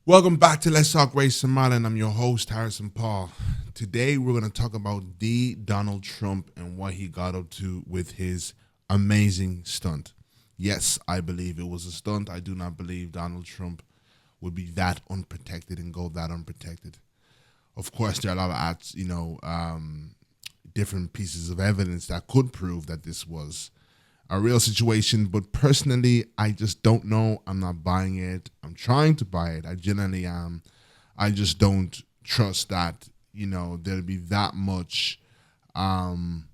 Welcome back to Let's Talk Race and Modern. I'm your host, Harrison Paul. Today, we're going to talk about the Donald Trump and what he got up to with his amazing stunt. Yes, I believe it was a stunt. I do not believe Donald Trump would be that unprotected and go that unprotected. Of course, there are a lot of different pieces of evidence that could prove that this was a real situation, but personally, I just don't know. I'm not buying it. I'm trying to buy it. I genuinely am. I just don't trust that, there'll be that much lack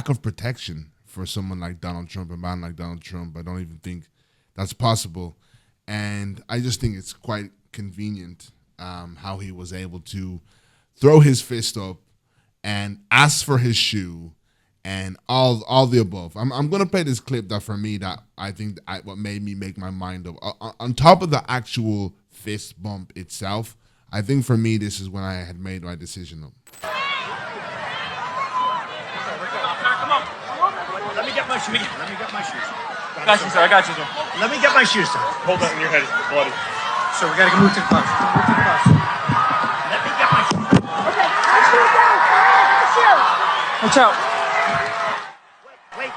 of protection for someone like Donald Trump, a man like Donald Trump. I don't even think that's possible. And I just think it's quite convenient how he was able to throw his fist up and ask for his shoe and all the above. I'm gonna play this clip that for me that I think what made me make my mind up. On top of the actual fist bump itself, I think for me this is when I had made my decision up. Come on. Let me get my shoes. Let me get my shoes. I got you, sir. I got you, sir. Let me get my shoes, sir. Hold that in your head, bloody. So we gotta move to the bus. Move to the bus. Let me get my shoes. Okay, my shoes down. My shoes. Watch out. Wait.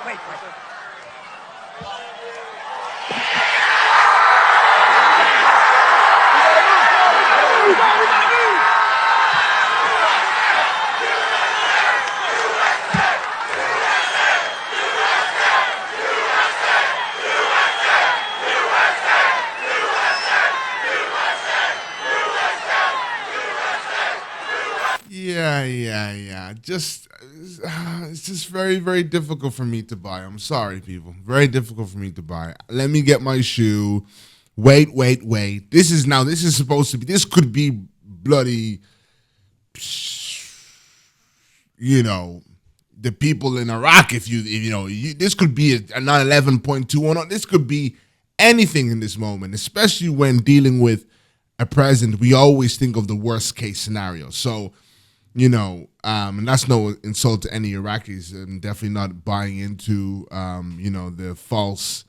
Yeah. It's just very, very difficult for me to buy. I'm sorry, people. Very difficult for me to buy. Let me get my shoe. Wait. This could be bloody, the people in Iraq. This could be a 9/11.2. This could be anything in this moment, especially when dealing with a president. We always think of the worst case scenario. So, and that's no insult to any Iraqis. I'm definitely not buying into, the false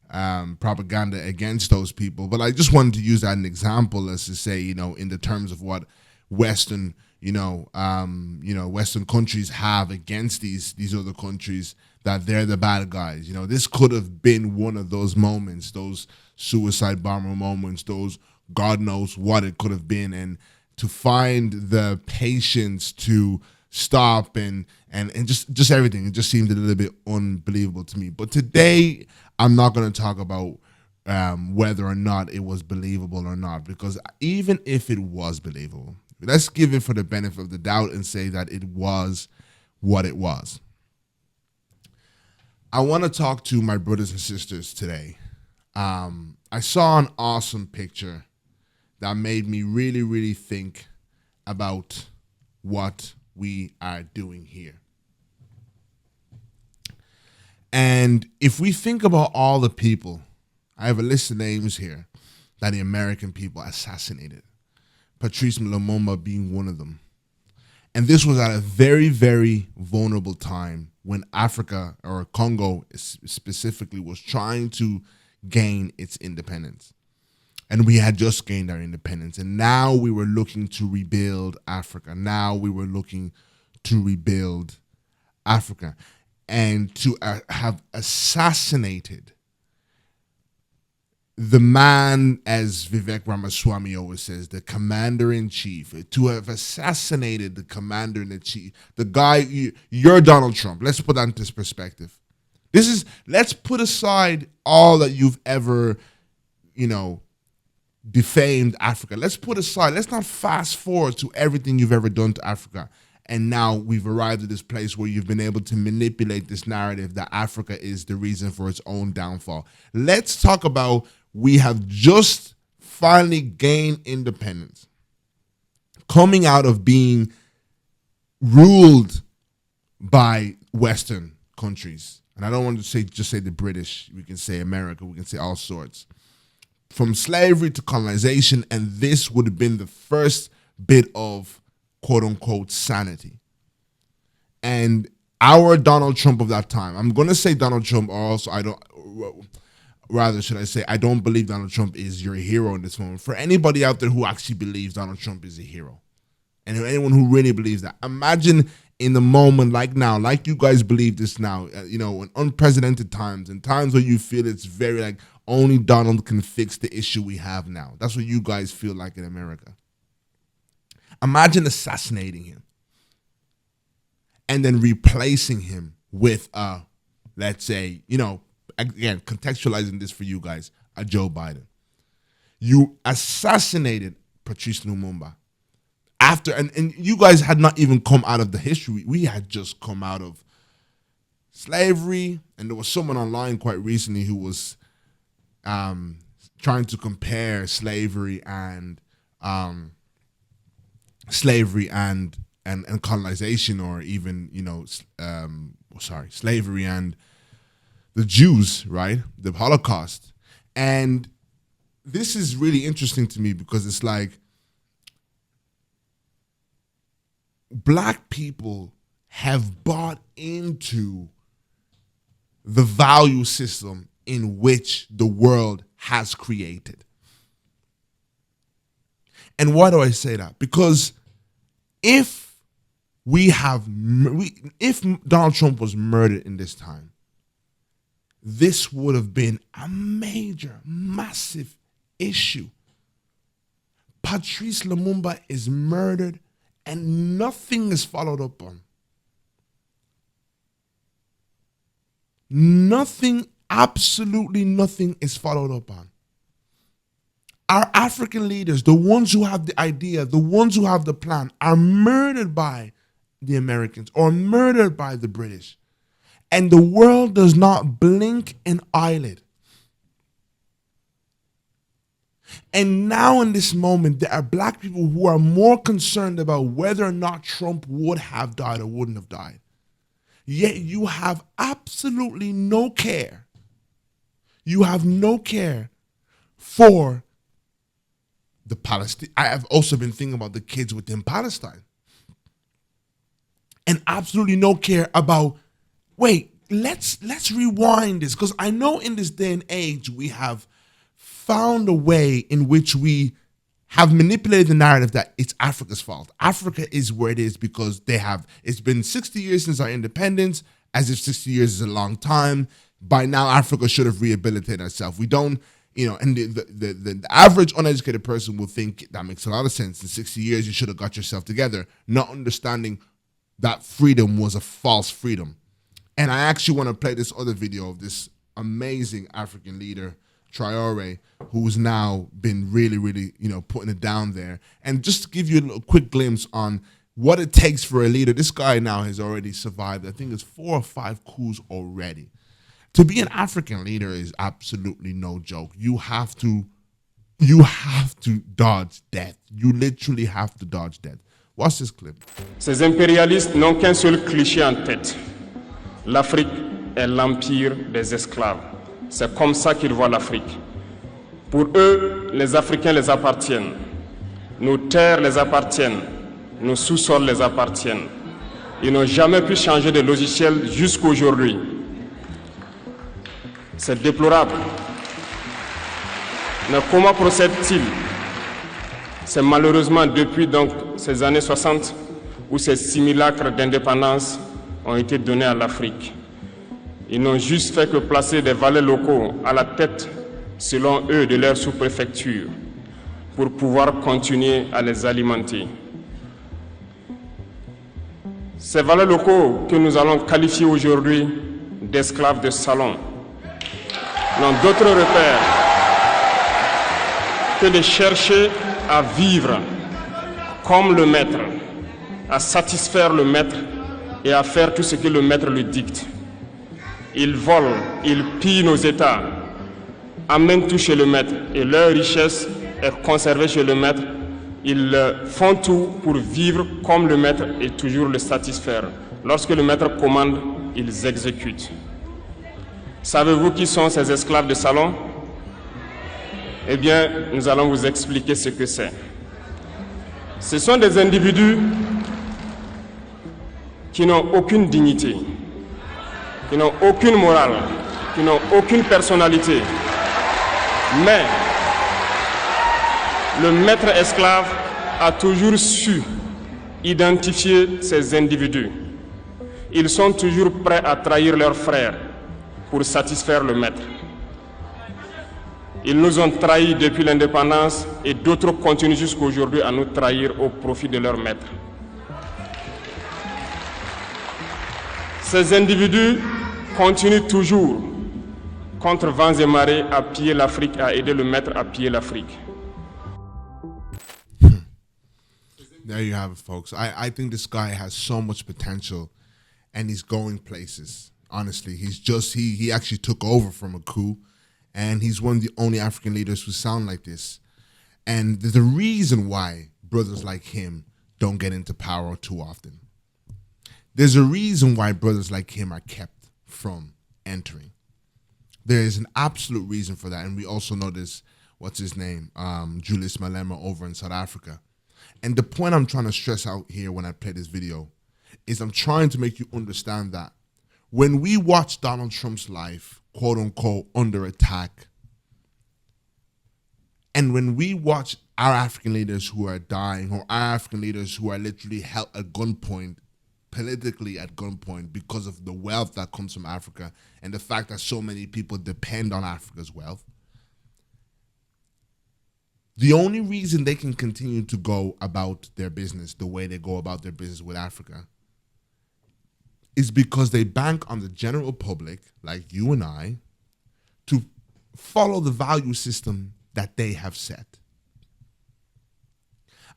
propaganda against those people. But I just wanted to use that as an example, as to say, in the terms of what Western, Western countries have against these other countries, that they're the bad guys. This could have been one of those moments, those suicide bomber moments, those God knows what it could have been, and to find the patience to stop and just everything. It just seemed a little bit unbelievable to me. But today, I'm not going to talk about whether or not it was believable or not, because even if it was believable, let's give it for the benefit of the doubt and say that it was what it was. I want to talk to my brothers and sisters today. I saw an awesome picture that made me really, really think about what we are doing here. And if we think about all the people, I have a list of names here that the American people assassinated, Patrice Lumumba being one of them. And this was at a very, very vulnerable time when Africa, or Congo specifically, was trying to gain its independence. And we had just gained our independence. And now we were looking to rebuild Africa. And to have assassinated the man, as Vivek Ramaswamy always says, the commander-in-chief, to have assassinated the commander-in-chief, the guy, you're Donald Trump. Let's put that into perspective. Let's put aside all that you've ever, defamed Africa. Let's not fast forward to everything you've ever done to Africa. And now we've arrived at this place where you've been able to manipulate this narrative that Africa is the reason for its own downfall. Let's talk about, we have just finally gained independence, coming out of being ruled by Western countries. And I don't want to just say the British. We can say America. We can say all sorts. From slavery to colonization, and this would have been the first bit of quote-unquote sanity. And our Donald Trump of that time, I'm going to say Donald Trump, or also rather should I say, I don't believe Donald Trump is your hero in this moment. For anybody out there who actually believes Donald Trump is a hero, and anyone who really believes that, imagine in the moment like now, like you guys believe this now, in unprecedented times, and times where you feel it's very like only Donald can fix the issue we have now. That's what you guys feel like in America. Imagine assassinating him and then replacing him with, let's say, again, contextualizing this for you guys, a Joe Biden. You assassinated Patrice Lumumba after, and you guys had not even come out of the history. We had just come out of slavery, and there was someone online quite recently who was trying to compare slavery and colonization, or even slavery and the Jews, right? The Holocaust. And this is really interesting to me because it's like black people have bought into the value system in which the world has created. And why do I say that? Because if Donald Trump was murdered in this time, this would have been a major, massive issue. Patrice Lumumba is murdered and nothing is followed up on. Nothing, absolutely nothing is followed up on. Our African leaders, the ones who have the idea, the ones who have the plan, are murdered by the Americans or murdered by the British. And the world does not blink an eyelid. And now in this moment, there are black people who are more concerned about whether or not Trump would have died or wouldn't have died. Yet you have absolutely no care. You have no care for the Palestine. I have also been thinking about the kids within Palestine. And absolutely no care about, wait, let's rewind this. Because I know in this day and age, we have found a way in which we have manipulated the narrative that it's Africa's fault. Africa is where it is because it's been 60 years since our independence, as if 60 years is a long time. By now, Africa should have rehabilitated itself. We don't, and the average uneducated person will think that makes a lot of sense. In 60 years, you should have got yourself together, not understanding that freedom was a false freedom. And I actually want to play this other video of this amazing African leader, Traoré, who's now been really, really, putting it down there. And just to give you a little quick glimpse on what it takes for a leader. This guy now has already survived, I think it's 4 or 5 coups already. To be an African leader is absolutely no joke. You have to dodge death. You literally have to dodge death. Watch this clip. Ces impérialistes n'ont qu'un seul cliché en tête. L'Afrique est l'empire des esclaves. C'est comme ça qu'ils voient l'Afrique. Pour eux, les Africains les appartiennent. Nos terres les appartiennent. Nos sous-sols les appartiennent. Ils n'ont jamais pu changer de logiciel jusqu'à aujourd'hui. C'est déplorable. Mais comment procèdent-ils? C'est malheureusement depuis donc ces années 60 où ces simulacres d'indépendance ont été donnés à l'Afrique. Ils n'ont juste fait que placer des valets locaux à la tête, selon eux, de leur sous-préfecture pour pouvoir continuer à les alimenter. Ces valets locaux que nous allons qualifier aujourd'hui d'esclaves de salon n'ont d'autre repère que de chercher à vivre comme le maître, à satisfaire le maître et à faire tout ce que le maître lui dicte. Ils volent, ils pillent nos États, amènent tout chez le maître et leur richesse est conservée chez le maître. Ils font tout pour vivre comme le maître et toujours le satisfaire. Lorsque le maître commande, ils exécutent. Savez-vous qui sont ces esclaves de salon? Eh bien, nous allons vous expliquer ce que c'est. Ce sont des individus qui n'ont aucune dignité, qui n'ont aucune morale, qui n'ont aucune personnalité, Mais le maître esclave a toujours su identifier ces individus. Ils sont toujours prêts à trahir leurs frères pour satisfaire le maître. Ils nous ont trahis depuis l'indépendance et d'autres continuent jusqu'à aujourd'hui à nous trahir au profit de leur maître. Ces individus continuent toujours, contre vents et marées, à piller l'Afrique, à aider le maître à piller l'Afrique. There you have it, folks. I think this guy has so much potential and he's going places. Honestly, he actually took over from a coup, and he's one of the only African leaders who sound like this. And there's a reason why brothers like him don't get into power too often. There's a reason why brothers like him are kept from entering. There is an absolute reason for that. And we also know this, what's his name? Julius Malema over in South Africa. And the point I'm trying to stress out here when I play this video is I'm trying to make you understand that when we watch Donald Trump's life, quote unquote, under attack, and when we watch our African leaders who are dying, or our African leaders who are literally held at gunpoint, politically at gunpoint because of the wealth that comes from Africa and the fact that so many people depend on Africa's wealth, the only reason they can continue to go about their business the way they go about their business with Africa is because they bank on the general public, like you and I, to follow the value system that they have set.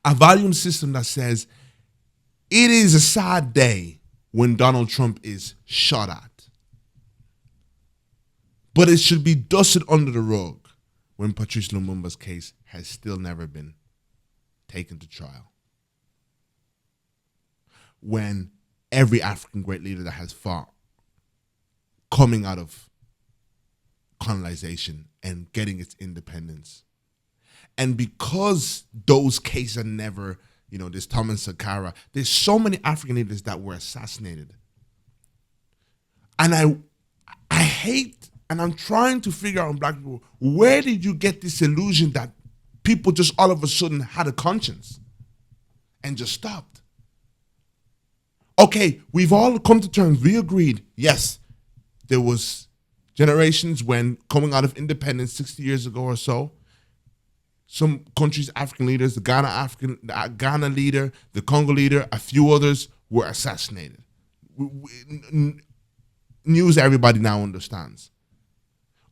A value system that says it is a sad day when Donald Trump is shot at, but it should be dusted under the rug when Patrice Lumumba's case has still never been taken to trial. When every African great leader that has fought coming out of colonization and getting its independence. And because those cases are never, there's Thomas Sankara, there's so many African leaders that were assassinated. And I hate, and I'm trying to figure out on black people, where did you get this illusion that people just all of a sudden had a conscience and just stopped? Okay, we've all come to terms, we agreed, yes, there was generations when coming out of independence 60 years ago or so, some countries' African leaders, the Ghana leader, the Congo leader, a few others were assassinated. News everybody now understands.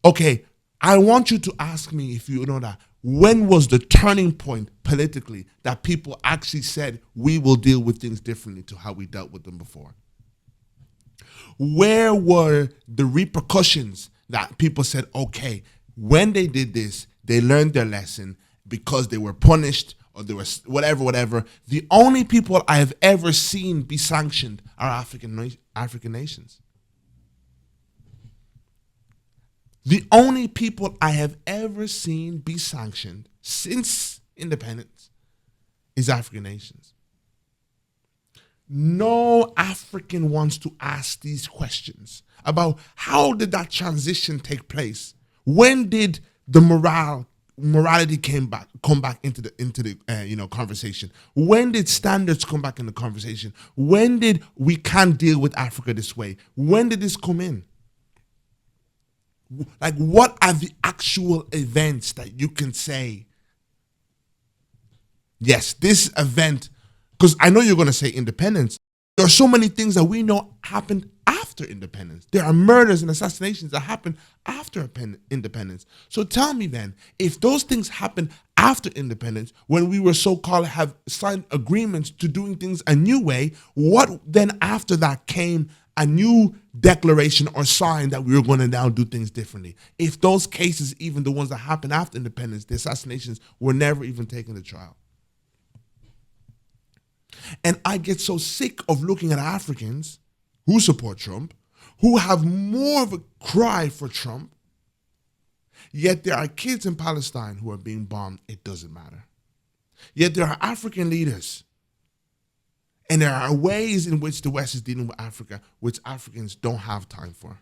Okay, I want you to ask me, if you know that, when was the turning point politically that people actually said we will deal with things differently to how we dealt with them before? Where were the repercussions that people said, okay, when they did this, they learned their lesson because they were punished or they were whatever. The only people I have ever seen be sanctioned are African nations. The only people I have ever seen be sanctioned since independence is African nations. No African wants to ask these questions about how did that transition take place? When did the morality come back into the conversation? When did standards come back in the conversation? When did we can't deal with Africa this way? When did this come in? Like, what are the actual events that you can say, yes, this event, because I know you're going to say independence. There are so many things that we know happened after independence. There are murders and assassinations that happened after independence. So tell me then, if those things happened after independence, when we were so-called have signed agreements to doing things a new way, what then after that came a new declaration or sign that we were going to now do things differently? If those cases, even the ones that happened after independence, the assassinations, were never even taken to trial. And I get so sick of looking at Africans who support Trump, who have more of a cry for Trump, yet there are kids in Palestine who are being bombed. It doesn't matter. Yet there are African leaders, and there are ways in which the West is dealing with Africa which Africans don't have time for.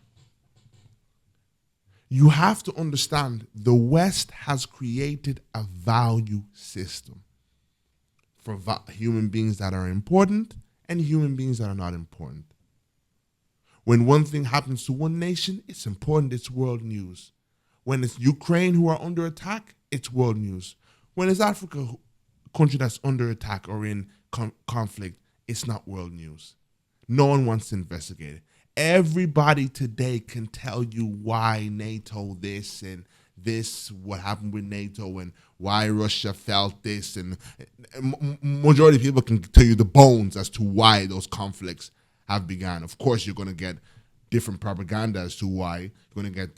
You have to understand the West has created a value system for human beings that are important and human beings that are not important. When one thing happens to one nation, it's important, it's world news. When it's Ukraine who are under attack, it's world news. When it's Africa, country that's under attack or in conflict, it's not world news. No one wants to investigate it. Everybody today can tell you why NATO this and this, what happened with NATO and why Russia felt this. And majority of people can tell you the bones as to why those conflicts have begun. Of course, you're going to get different propaganda as to why. You're going to get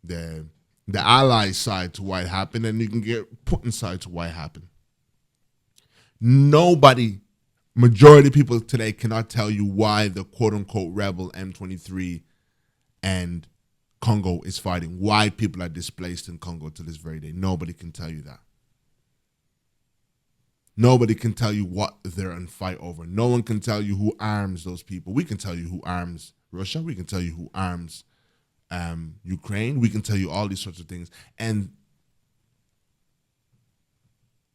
the Allies side to why it happened, and you can get Putin's side to why it happened. Nobody, majority of people today cannot tell you why the quote-unquote rebel M23 and Congo is fighting, why people are displaced in Congo to this very day. Nobody can tell you that. Nobody can tell you what they're in fight over. No one can tell you who arms those people. We can tell you who arms Russia. We can tell you who arms Ukraine. We can tell you all these sorts of things. And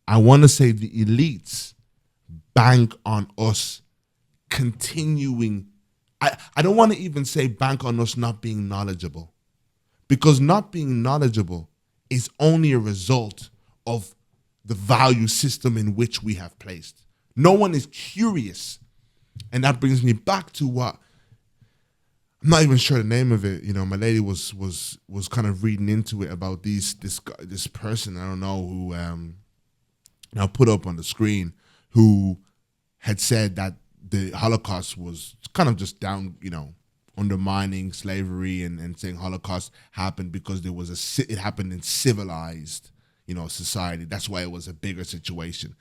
I want to say the elites bank on us continuing. I don't want to even say bank on us not being knowledgeable, because not being knowledgeable is only a result of the value system in which we have placed. No one is curious. And that brings me back to what, I'm not even sure the name of it. You know, my lady was kind of reading into it about this person, I don't know, who I'll put up on the screen, who had said that the Holocaust was kind of just down, you know, undermining slavery and saying Holocaust happened because it happened in civilized, you know, society. That's why it was a bigger situation,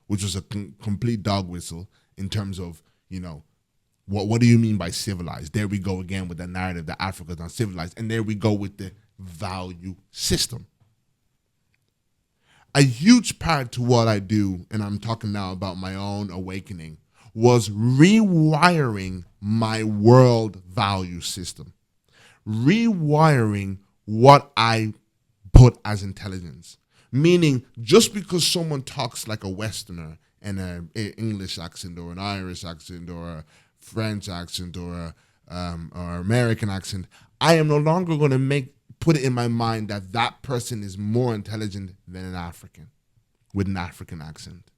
which was a complete dog whistle in terms of, you know, what do you mean by civilized? There we go again with the narrative that Africa is not civilized. And there we go with the value system. A huge part to what I do, and I'm talking now about my own awakening, was rewiring my world value system. Rewiring what I put as intelligence. Meaning, just because someone talks like a Westerner and an English accent or an Irish accent or a French accent or American accent, I am no longer going to put it in my mind that that person is more intelligent than an African with an African accent.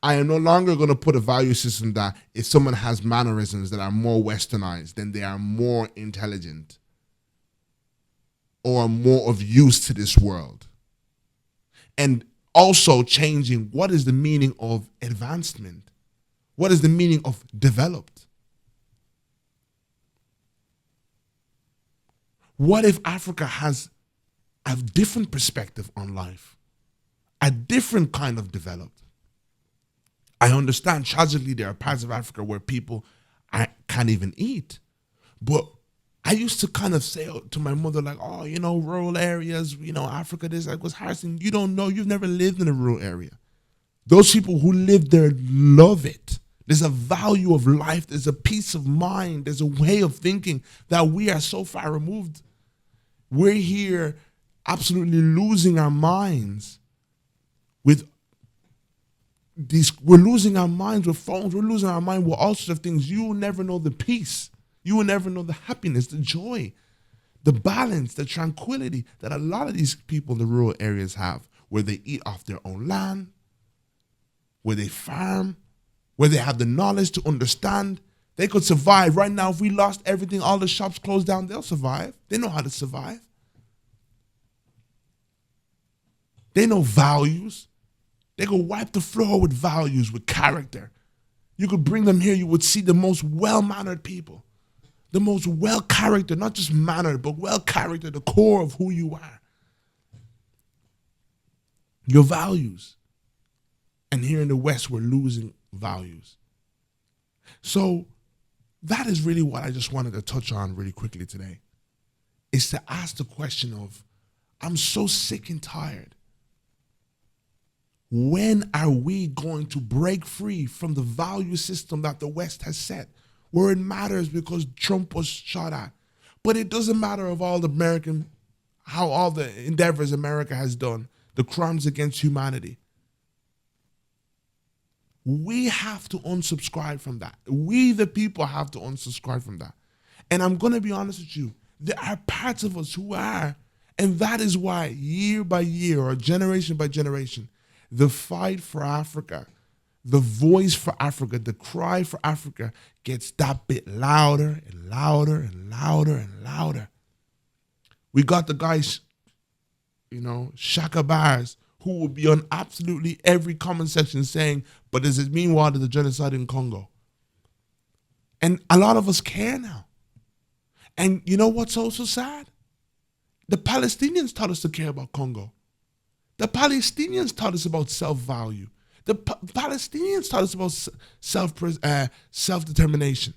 I am no longer going to put a value system that if someone has mannerisms that are more westernized, then they are more intelligent or more of use to this world. And also changing what is the meaning of advancement? What is the meaning of developed? What if Africa has a different perspective on life? A different kind of developed? I understand, tragically, there are parts of Africa where people can't even eat. But I used to kind of say to my mother, like, oh, you know, rural areas, you know, Africa, this, I was Harrison, you don't know, you've never lived in a rural area. Those people who live there love it. There's a value of life. There's a peace of mind. There's a way of thinking that we are so far removed. We're here absolutely losing our minds with we're losing our minds with phones. We're losing our mind with all sorts of things. You will never know the peace. You will never know the happiness, the joy, the balance, the tranquility that a lot of these people in the rural areas have, where they eat off their own land, where they farm, where they have the knowledge to understand. They could survive. Right now, if we lost everything, all the shops closed down, they'll survive. They know how to survive. They know values. They could wipe the floor with values, with character. You could bring them here, you would see the most well-mannered people. The most well-charactered, not just mannered, but well-charactered, the core of who you are. Your values. And here in the West, we're losing values. So that is really what I just wanted to touch on really quickly today. Is to ask the question of, I'm so sick and tired. When are we going to break free from the value system that the West has set, where it matters because Trump was shot at, But it doesn't matter of all the American, how all the endeavors America has done, the crimes against humanity. We have to unsubscribe from that. We, the people, have to unsubscribe from that. And I'm going to be honest with you. There are parts of us who are, and that is why year by year or generation by generation, the fight for Africa, the voice for Africa, the cry for Africa gets that bit louder and louder and louder and louder. We got the guys, Shaka Bars, who will be on absolutely every comment section saying, but does it mean what is the genocide in Congo? And a lot of us care now. And you know what's also sad? The Palestinians taught us to care about Congo. The Palestinians taught us about self-value. The Palestinians taught us about self-determination.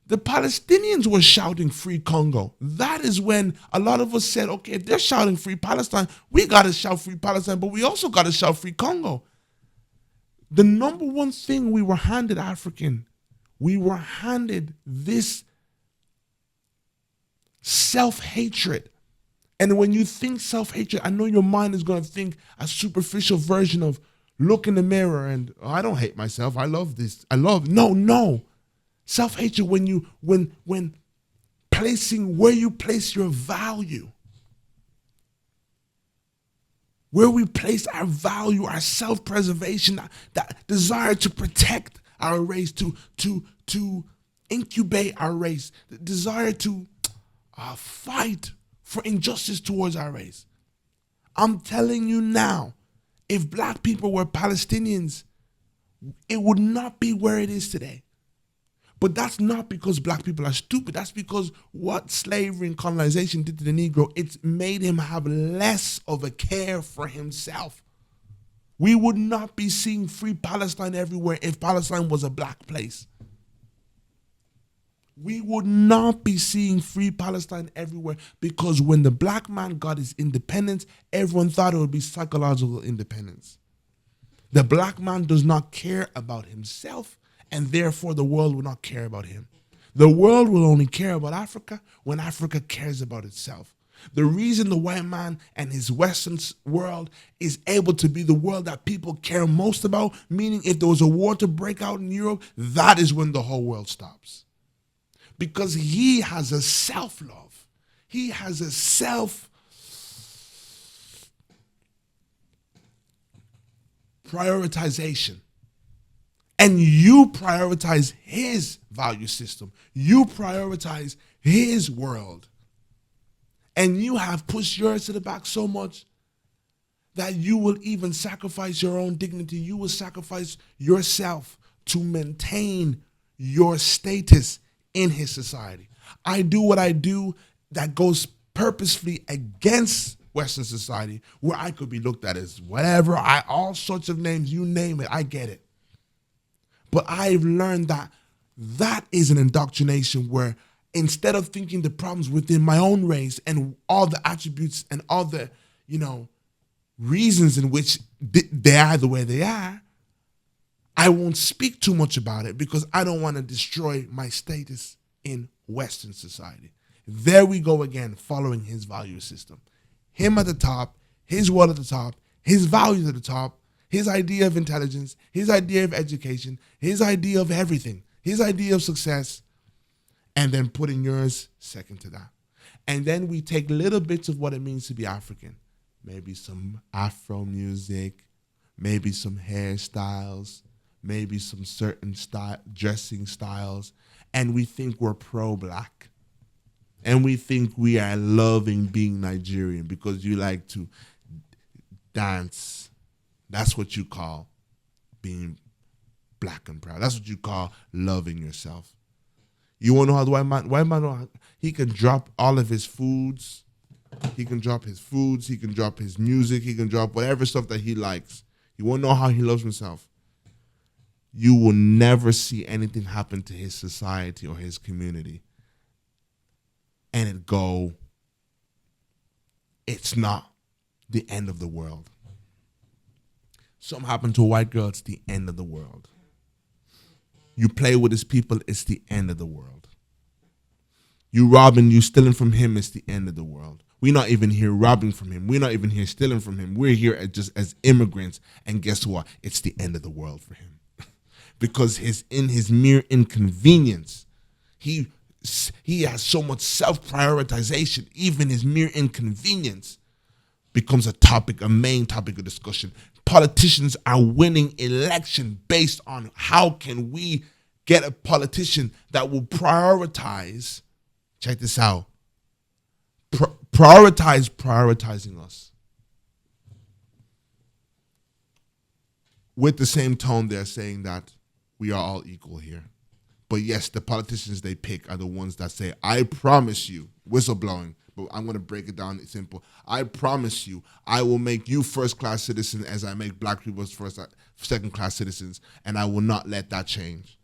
The Palestinians were shouting free Congo. That is when a lot of us said, okay, if they're shouting free Palestine, we got to shout free Palestine, but we also got to shout free Congo. The number one thing we were handed, African, we were handed this self-hatred. And when you think self-hatred, I know your mind is going to think a superficial version of look in the mirror and I don't hate myself. I love this. No. Self-hatred when placing where you place your value. Where we place our value, our self-preservation, that desire to protect our race, to incubate our race, the desire to fight for injustice towards our race. I'm telling you now, if black people were Palestinians, it would not be where it is today. But that's not because black people are stupid. That's because what slavery and colonization did to the Negro, it's made him have less of a care for himself. We would not be seeing free Palestine everywhere if Palestine was a black place. We would not be seeing free Palestine everywhere because when the black man got his independence, everyone thought it would be psychological independence. The black man does not care about himself, and therefore the world will not care about him. The world will only care about Africa when Africa cares about itself. The reason the white man and his Western world is able to be the world that people care most about, meaning if there was a war to break out in Europe, that is when the whole world stops. Because he has a self-love. He has a self-prioritization. And you prioritize his value system. You prioritize his world. And you have pushed yours to the back so much that you will even sacrifice your own dignity. You will sacrifice yourself to maintain your status in his society. I do what I do that goes purposefully against Western society, where I could be looked at as whatever, all sorts of names, you name it, I get it. But I've learned that that is an indoctrination where instead of thinking the problems within my own race and all the attributes and all the, reasons in which they are the way they are, I won't speak too much about it because I don't want to destroy my status in Western society. There we go again, following his value system. Him at the top, his world at the top, his values at the top, his idea of intelligence, his idea of education, his idea of everything, his idea of success, and then putting yours second to that. And then we take little bits of what it means to be African. Maybe some Afro music, maybe some hairstyles, maybe some certain dressing styles, and we think we're pro-black. And we think we are loving being Nigerian because you like to dance. That's what you call being black and proud. That's what you call loving yourself. You want to know how the white man, he can drop all of his foods. He can drop his foods. He can drop his music. He can drop whatever stuff that he likes. You want to know how he loves himself. You will never see anything happen to his society or his community. And it's not the end of the world. Something happened to a white girl, it's the end of the world. You play with his people, it's the end of the world. You robbing, you stealing from him, it's the end of the world. We're not even here robbing from him. We're not even here stealing from him. We're here as immigrants. And guess what? It's the end of the world for him. Because in his mere inconvenience, he has so much self-prioritization. Even his mere inconvenience becomes a main topic of discussion. Politicians are winning election based on how can we get a politician that will prioritize, check this out, prioritizing us. With the same tone, they're saying that we are all equal here. But yes, the politicians they pick are the ones that say, I promise you, whistleblowing, but I'm going to break it down simple. I promise you, I will make you first-class citizen as I make black people second-class citizens, and I will not let that change.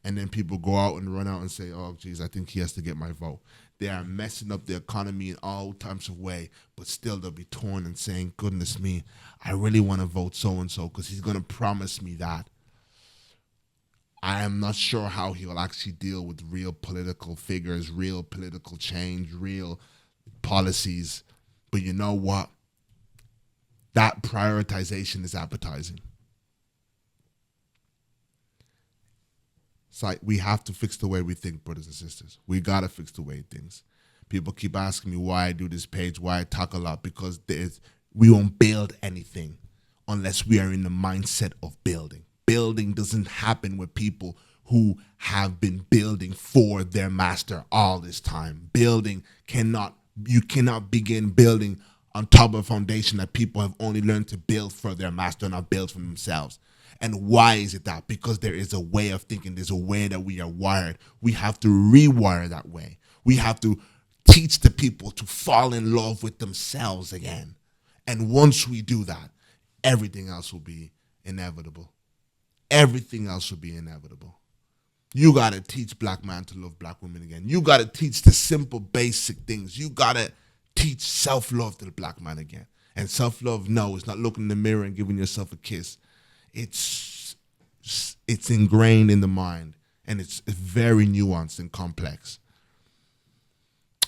And then people go out and run out and say, oh, geez, I think he has to get my vote. They are messing up the economy in all types of way, but still they'll be torn and saying, goodness me, I really want to vote so-and-so because he's going to promise me that. I am not sure how he will actually deal with real political figures, real political change, real policies. But you know what? That prioritization is appetizing. It's like we have to fix the way we think, brothers and sisters. We got to fix the way things. People keep asking me why I do this page, why I talk a lot, because we won't build anything unless we are in the mindset of building. Building doesn't happen with people who have been building for their master all this time. You cannot begin building on top of a foundation that people have only learned to build for their master, not build for themselves. And why is it that? Because there is a way of thinking. There's a way that we are wired. We have to rewire that way. We have to teach the people to fall in love with themselves again. And once we do that, everything else will be inevitable. Everything else will be inevitable. You got to teach black men to love black women again. You got to teach the simple, basic things. You got to teach self-love to the black man again. And self-love, no, it's not looking in the mirror and giving yourself a kiss. It's ingrained in the mind, and it's very nuanced and complex.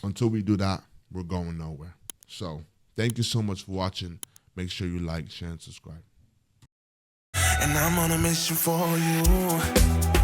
Until we do that, we're going nowhere. So thank you so much for watching. Make sure you like, share, and subscribe. And I'm on a mission for you.